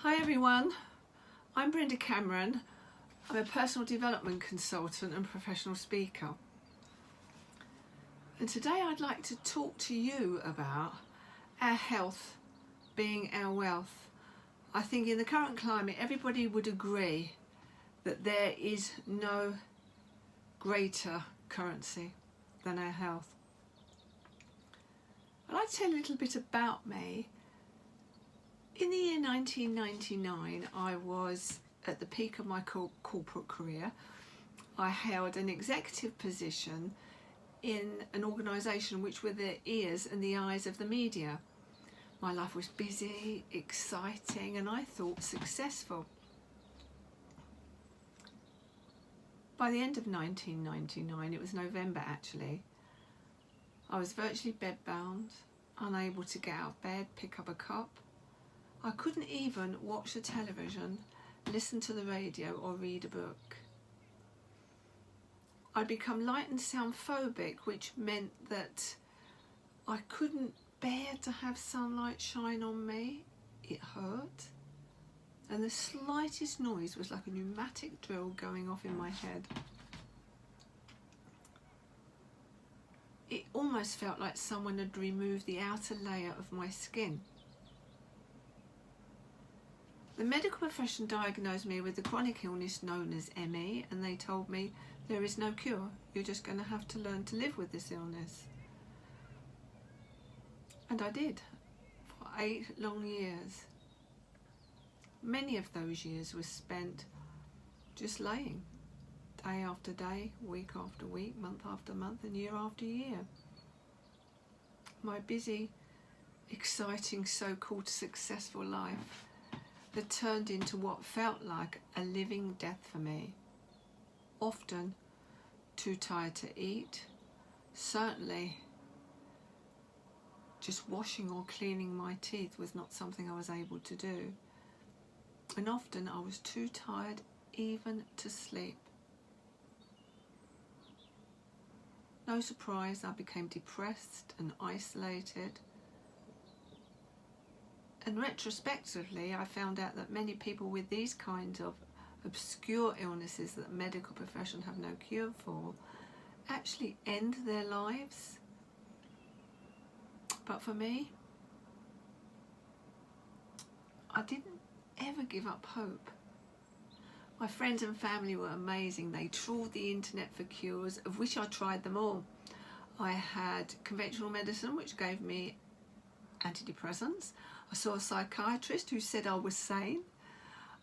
Hi everyone, I'm Brenda Cameron. I'm a personal development consultant and professional speaker. And today I'd like to talk to you about our health being our wealth. I think in the current climate everybody would agree that there is no greater currency than our health. I'd like to tell you a little bit about me. In the year 1999, I was at the peak of my corporate career. I held an executive position in an organisation which were the ears and the eyes of the media. My life was busy, exciting, and I thought successful. By the end of 1999, it was November actually, I was virtually bedbound, unable to get out of bed, pick up a cup. I couldn't even watch the television, listen to the radio or read a book. I'd become light and sound phobic, which meant that I couldn't bear to have sunlight shine on me. It hurt. And the slightest noise was like a pneumatic drill going off in my head. It almost felt like someone had removed the outer layer of my skin. The medical profession diagnosed me with the chronic illness known as ME, and they told me there is no cure. You're just going to have to learn to live with this illness. And I did for 8 long years. Many of those years were spent just laying, day after day, week after week, month after month, and year after year. My busy, exciting, so-called successful life that turned into what felt like a living death for me. Often too tired to eat, certainly just washing or cleaning my teeth was not something I was able to do. And often I was too tired even to sleep. No surprise, I became depressed and isolated. And retrospectively, I found out that many people with these kinds of obscure illnesses that the medical profession have no cure for actually end their lives. But for me, I didn't ever give up hope. My friends and family were amazing. They trawled the internet for cures, of which I tried them all. I had conventional medicine, which gave me antidepressants. I saw a psychiatrist who said I was sane.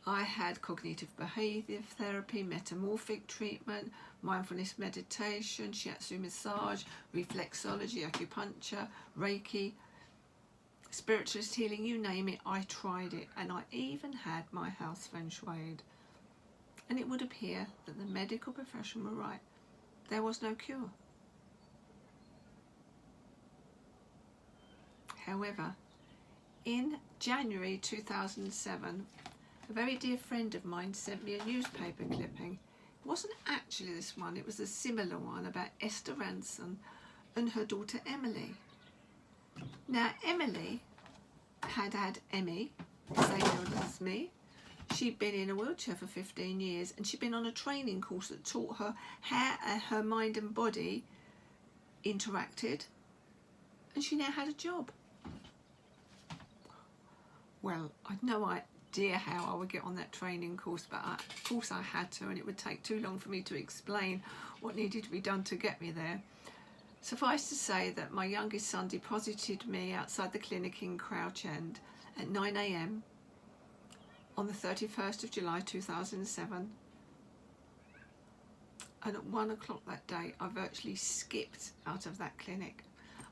I had cognitive behaviour therapy, metamorphic treatment, mindfulness meditation, shiatsu massage, reflexology, acupuncture, Reiki, spiritualist healing, you name it, I tried it. And I even had my house feng shuied. And it would appear that the medical profession were right. There was no cure. However, in January 2007, a very dear friend of mine sent me a newspaper clipping. It wasn't actually this one, it was a similar one about Esther Ranson and her daughter Emily. Now Emily had ME, same illness as me. She'd been in a wheelchair for 15 years and she'd been on a training course that taught her how her mind and body interacted, and she now had a job. Well, I'd no idea how I would get on that training course, but of course I had to, and it would take too long for me to explain what needed to be done to get me there. Suffice to say that my youngest son deposited me outside the clinic in Crouch End at 9 AM on the 31st of July 2007. And at 1 o'clock that day, I virtually skipped out of that clinic.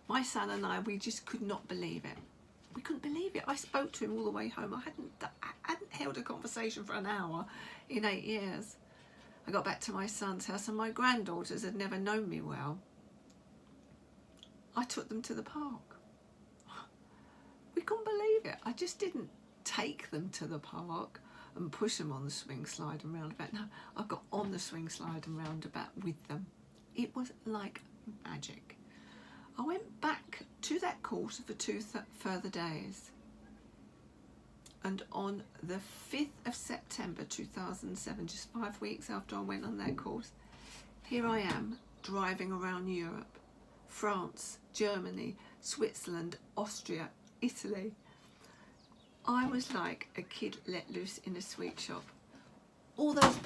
My son and I, we just could not believe it. We couldn't believe it. I spoke to him all the way home. I hadn't held a conversation for an hour in 8 years. I got back to my son's house and my granddaughters had never known me well. I took them to the park. We couldn't believe it. I just didn't take them to the park and push them on the swing slide and roundabout. No, I got on the swing slide and roundabout with them. It was like magic. I went back to that course for 2 further days. And on the 5th of September 2007, just 5 weeks after I went on that course, here I am driving around Europe, France, Germany, Switzerland, Austria, Italy. I was like a kid let loose in a sweet shop. All those